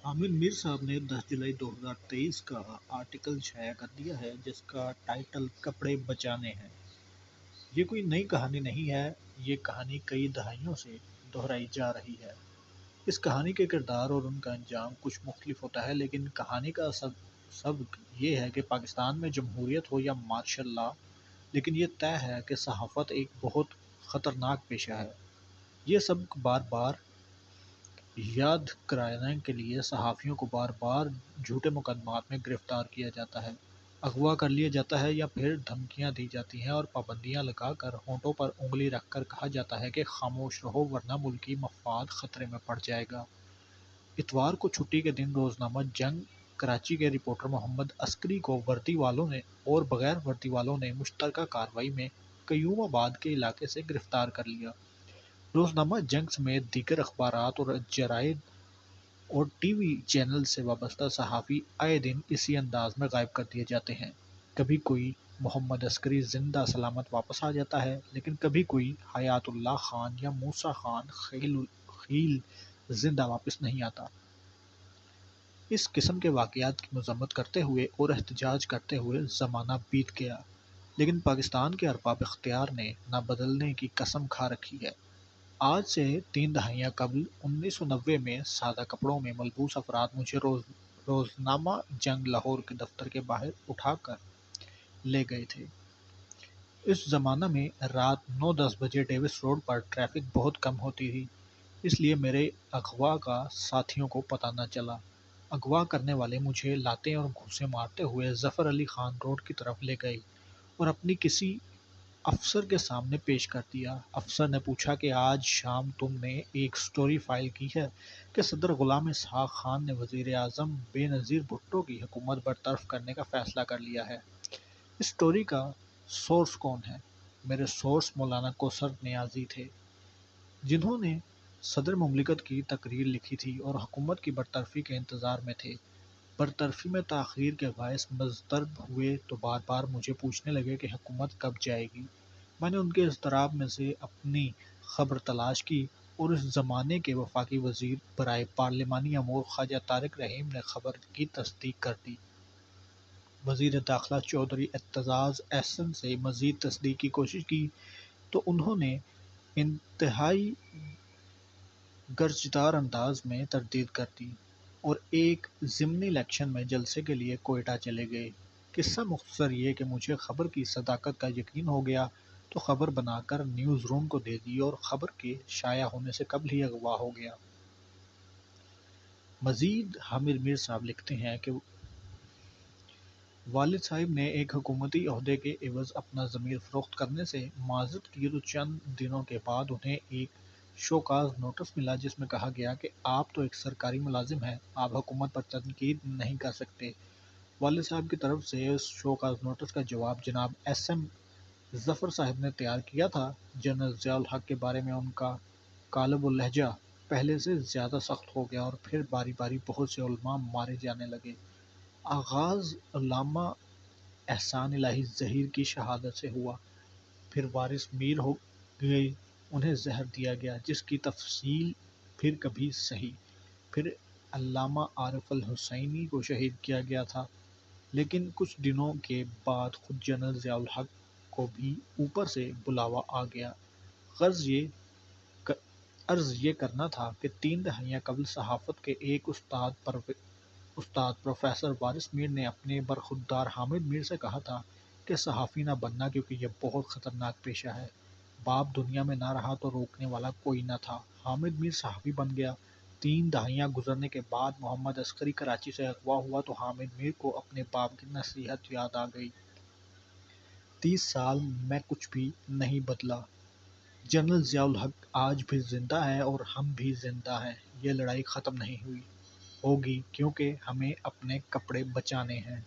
عامر میر صاحب نے 10 جولائی 2023 کا آرٹیکل شائع کر دیا ہے جس کا ٹائٹل کپڑے بچانے ہیں۔ یہ کوئی نئی کہانی نہیں ہے، یہ کہانی کئی دہائیوں سے دہرائی جا رہی ہے۔ اس کہانی کے کردار اور ان کا انجام کچھ مختلف ہوتا ہے، لیکن کہانی کا سبق یہ ہے کہ پاکستان میں جمہوریت ہو یا مارشل لا، لیکن یہ طے ہے کہ صحافت ایک بہت خطرناک پیشہ ہے۔ یہ سبق بار بار یاد کرانے کے لیے صحافیوں کو بار بار جھوٹے مقدمات میں گرفتار کیا جاتا ہے، اغوا کر لیا جاتا ہے یا پھر دھمکیاں دی جاتی ہیں اور پابندیاں لگا کر ہونٹوں پر انگلی رکھ کر کہا جاتا ہے کہ خاموش رہو ورنہ ملکی مفاد خطرے میں پڑ جائے گا۔ اتوار کو چھٹی کے دن روزنامہ جنگ کراچی کے رپورٹر محمد عسکری کو وردی والوں نے اور بغیر وردی والوں نے مشترکہ کارروائی میں قیوم آباد کے علاقے سے گرفتار کر لیا۔ روزنامہ جنگ سمیت دیگر اخبارات اور جرائد اور ٹی وی چینل سے وابستہ صحافی آئے دن اسی انداز میں غائب کر دیے جاتے ہیں۔ کبھی کوئی محمد عسکری زندہ سلامت واپس آ جاتا ہے، لیکن کبھی کوئی حیات اللہ خان یا موسیٰ خان خیل زندہ واپس نہیں آتا۔ اس قسم کے واقعات کی مذمت کرتے ہوئے اور احتجاج کرتے ہوئے زمانہ بیت گیا، لیکن پاکستان کے ارباب اختیار نے نہ بدلنے کی قسم کھا رکھی ہے۔ آج سے 3 دہائیاں قبل 1990 میں سادہ کپڑوں میں ملبوس افراد مجھے روزنامہ جنگ لاہور کے دفتر کے باہر اٹھا کر لے گئے تھے۔ اس زمانہ میں رات 9-10 بجے ڈیوس روڈ پر ٹریفک بہت کم ہوتی تھی، اس لیے میرے اغوا کا ساتھیوں کو پتہ نہ چلا۔ اغوا کرنے والے مجھے لاتے اور گھوسے مارتے ہوئے ظفر علی خان روڈ کی طرف لے گئے اور اپنی کسی افسر کے سامنے پیش کر دیا۔ افسر نے پوچھا کہ آج شام تم نے ایک سٹوری فائل کی ہے کہ صدر غلام اسحاق خان نے وزیر اعظم بے نظیر بھٹو کی حکومت برطرف کرنے کا فیصلہ کر لیا ہے۔ اس سٹوری کا سورس کون ہے؟ میرے سورس مولانا کوثر نیازی تھے، جنہوں نے صدر مملکت کی تقریر لکھی تھی اور حکومت کی برطرفی کے انتظار میں تھے۔ برطرفی میں تاخیر کے باعث مضطرب ہوئے تو بار بار مجھے پوچھنے لگے کہ حکومت کب جائے گی۔ میں نے ان کے اضطراب میں سے اپنی خبر تلاش کی اور اس زمانے کے وفاقی وزیر برائے پارلیمانی امور خواجہ طارق رحیم نے خبر کی تصدیق کر دی۔ وزیر داخلہ چودھری اعتزاز احسن سے مزید تصدیق کی کوشش کی تو انہوں نے انتہائی گرجدار انداز میں تردید کر دی اور ایک ضمنی الیکشن میں جلسے کے لیے کوئٹہ چلے گئے۔ قصہ مختصر یہ کہ مجھے خبر کی صداقت کا یقین ہو گیا تو خبر بنا کر نیوز روم کو دے دی اور خبر کے شائع ہونے سے قبل ہی اغوا ہو گیا۔ مزید عامر میر صاحب لکھتے ہیں کہ والد صاحب نے ایک حکومتی عہدے کے عوض اپنا ضمیر فروخت کرنے سے معذرت کی تو چند دنوں کے بعد انہیں ایک شوکاز نوٹس ملا جس میں کہا گیا کہ آپ تو ایک سرکاری ملازم ہیں، آپ حکومت پر تنقید نہیں کر سکتے۔ والد صاحب کی طرف سے اس شوکاز نوٹس کا جواب جناب ایس ایم ظفر صاحب نے تیار کیا تھا۔ جنرل ضیاء الحق کے بارے میں ان کا قالب و لہجہ پہلے سے زیادہ سخت ہو گیا اور پھر باری باری بہت سے علماء مارے جانے لگے۔ آغاز علامہ احسان الہی ظہیر کی شہادت سے ہوا، پھر وارث میر ہو گئے، انہیں زہر دیا گیا جس کی تفصیل پھر کبھی سہی، پھر علامہ عارف الحسینی کو شہید کیا گیا تھا، لیکن کچھ دنوں کے بعد خود جنرل ضیاء الحق کو بھی اوپر سے بلاوا آ گیا۔ عرض یہ کرنا تھا کہ 3 دہائیاں قبل صحافت کے ایک استاد پروفیسر وارث میر نے اپنے برخوردار حامد میر سے کہا تھا کہ صحافی نہ بننا کیونکہ یہ بہت خطرناک پیشہ ہے۔ باپ دنیا میں نہ رہا تو روکنے والا کوئی نہ تھا۔ حامد میر صحافی بن گیا۔ 3 دہائیاں گزرنے کے بعد محمد عسکری کراچی سے اغوا ہوا تو حامد میر کو اپنے باپ کی نصیحت یاد آ گئی۔ 30 سال میں کچھ بھی نہیں بدلا۔ جنرل ضیاء الحق آج بھی زندہ ہے اور ہم بھی زندہ ہیں۔ یہ لڑائی ختم نہیں ہوگی کیونکہ ہمیں اپنے کپڑے بچانے ہیں۔